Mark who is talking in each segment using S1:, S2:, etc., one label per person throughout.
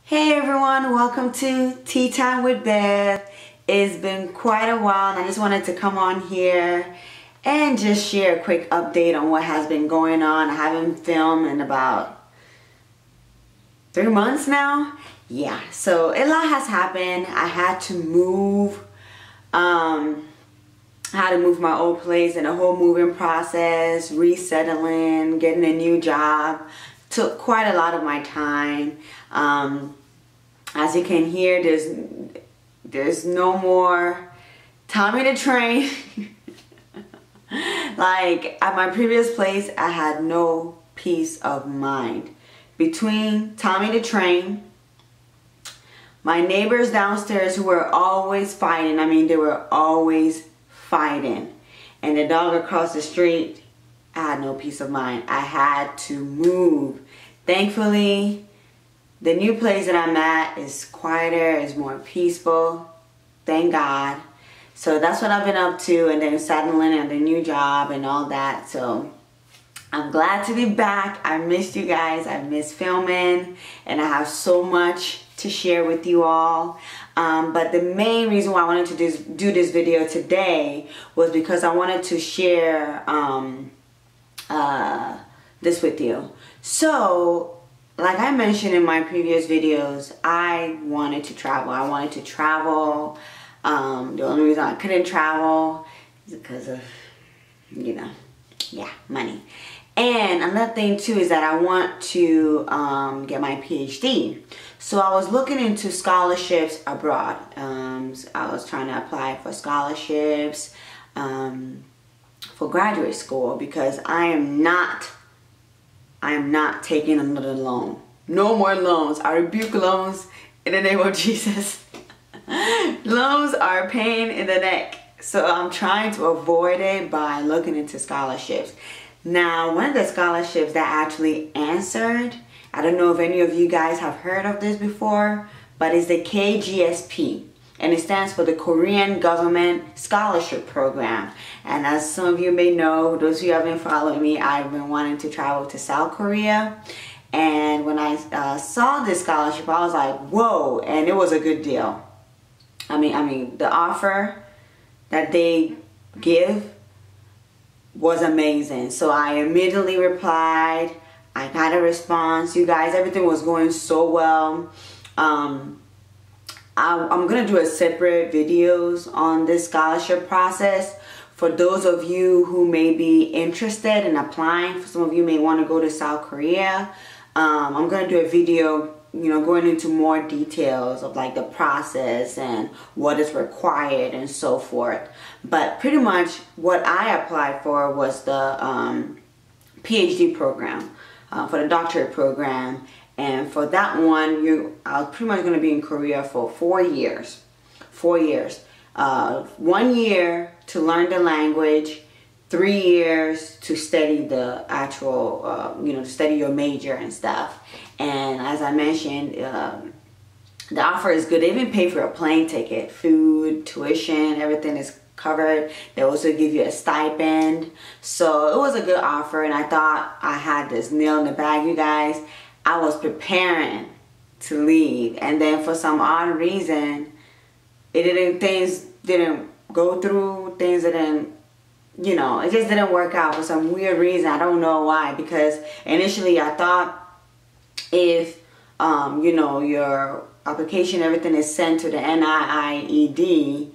S1: Hey everyone, welcome to Tea Time with Beth. It's been quite a while and I just wanted to come on here and just share a quick update on what has been going on. I haven't filmed in about 3 months now. Yeah, so a lot has happened. I had to move. I had to move my old place and the whole moving process, resettling, getting a new job. Took quite a lot of my time. As you can hear, there's no more Tommy the Train. Like at my previous place, I had no peace of mind. Between Tommy the Train, my neighbors downstairs who were always fighting, they were always fighting, and the dog across the street, I had no peace of mind. I had to move. Thankfully, the new place that I'm at is quieter, is more peaceful. Thank God. So that's what I've been up to, and then settling in the new job and all that. So I'm glad to be back. I missed you guys. I missed filming, and I have so much to share with you all. But the main reason why I wanted to do this video today was because I wanted to share this with you. So, like I mentioned in my previous videos, I wanted to travel. I wanted to travel. The only reason I couldn't travel is because of, money. And another thing too is that I want to get my PhD. So I was looking into scholarships abroad. I was trying to apply for scholarships for graduate school because I am not taking another loan. No more loans. I rebuke loans in the name of Jesus. Loans are a pain in the neck. So I'm trying to avoid it by looking into scholarships. Now, one of the scholarships that actually answered, I don't know if any of you guys have heard of this before, but it's the KGSP. And it stands for the Korean Government Scholarship Program. And as some of you may know, those of you who have been following me, I've been wanting to travel to South Korea. And when I saw this scholarship, I was like, whoa, and it was a good deal. The offer that they give was amazing. So I immediately replied. I got a response. You guys, everything was going so well. I'm going to do a separate videos on this scholarship process for those of you who may be interested in applying. For some of you may want to go to South Korea. I'm going to do a video, going into more details of like the process and what is required and so forth. But pretty much what I applied for was the PhD program, for the doctorate program. And for that one, I was pretty much going to be in Korea for 4 years. 4 years. 1 year to learn the language, 3 years to study the actual, to study your major and stuff. And as I mentioned, the offer is good. They even pay for a plane ticket, food, tuition, everything is covered. They also give you a stipend. So it was a good offer, and I thought I had this nail in the bag, you guys. I was preparing to leave, and then for some odd reason, things didn't go through, it just didn't work out for some weird reason. I don't know why, because initially I thought if, your application, everything is sent to the NIED,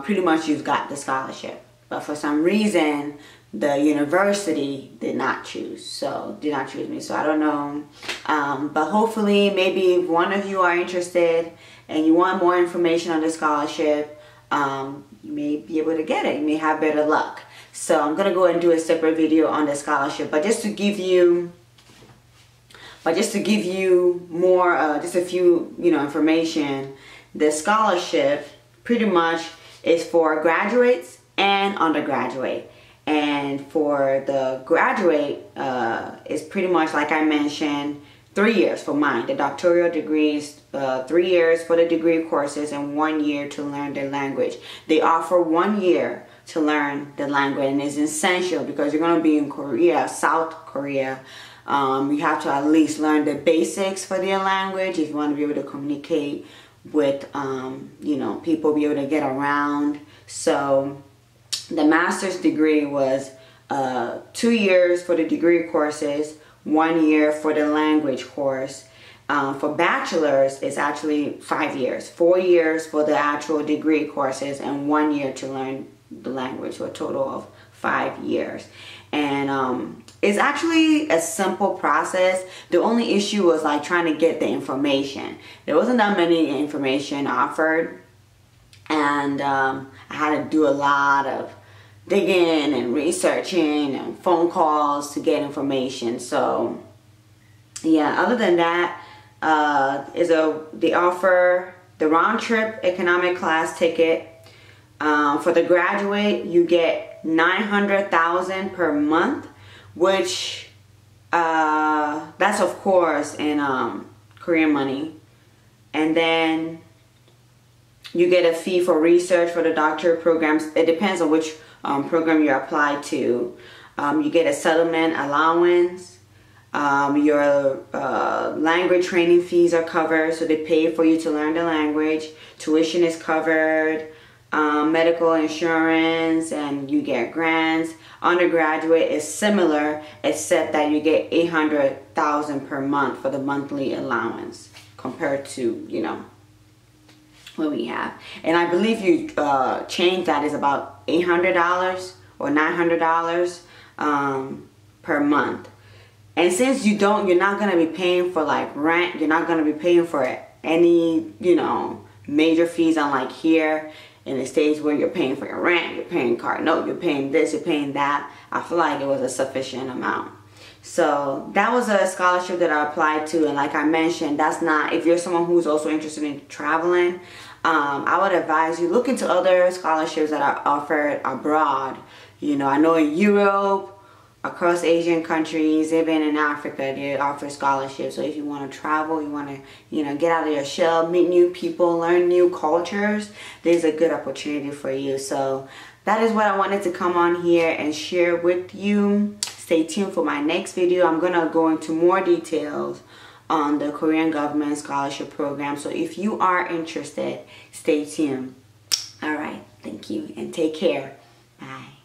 S1: pretty much you've got the scholarship. But for some reason, the university did not choose me, so I don't know. But hopefully, maybe if one of you are interested and you want more information on the scholarship, you may be able to get it. You may have better luck. So I'm gonna go ahead and do a separate video on the scholarship. But just to give you more, just a few, information. The scholarship pretty much is for graduates and undergraduate. And for the graduate, it's pretty much like I mentioned, 3 years for mine. The doctoral degrees, 3 years for the degree courses and 1 year to learn the language. They offer 1 year to learn the language, and it's essential because you're going to be in Korea, South Korea, You have to at least learn the basics for their language if you want to be able to communicate with, you know, people, be able to get around. So the master's degree was 2 years for the degree courses, 1 year for the language course. For bachelor's, it's actually 5 years. 4 years for the actual degree courses and 1 year to learn the language, so a total of 5 years. And it's actually a simple process. The only issue was like trying to get the information. There wasn't that many information offered, and I had to do a lot of digging and researching and phone calls to get information. So yeah, other than that, they offer the round trip economic class ticket. For the graduate, you get $900,000 per month, which that's of course in Korean money. And then you get a fee for research for the doctorate programs. It depends on which program you apply to. You get a settlement allowance. Your language training fees are covered, so they pay for you to learn the language. Tuition is covered. Medical insurance, and you get grants. Undergraduate is similar, except that you get $800,000 per month for the monthly allowance compared to, you know, what we have. And I believe you change that is about $800 or $900 per month. And since you're not gonna be paying for like rent, you're not gonna be paying for any, you know, major fees unlike here in the States where you're paying for your rent, you're paying car note, you're paying this, you're paying that. I feel like it was a sufficient amount. So that was a scholarship that I applied to, and like I mentioned, that's not, if you're someone who's also interested in traveling, I would advise you look into other scholarships that are offered abroad. You know, I know in Europe, across Asian countries, even in Africa, they offer scholarships. So if you want to travel, you want to, you know, get out of your shell, meet new people, learn new cultures, there's a good opportunity for you. So that is what I wanted to come on here and share with you. Stay tuned for my next video. I'm going to go into more details on the Korean government scholarship program. So if you are interested, stay tuned. All right. Thank you and take care. Bye.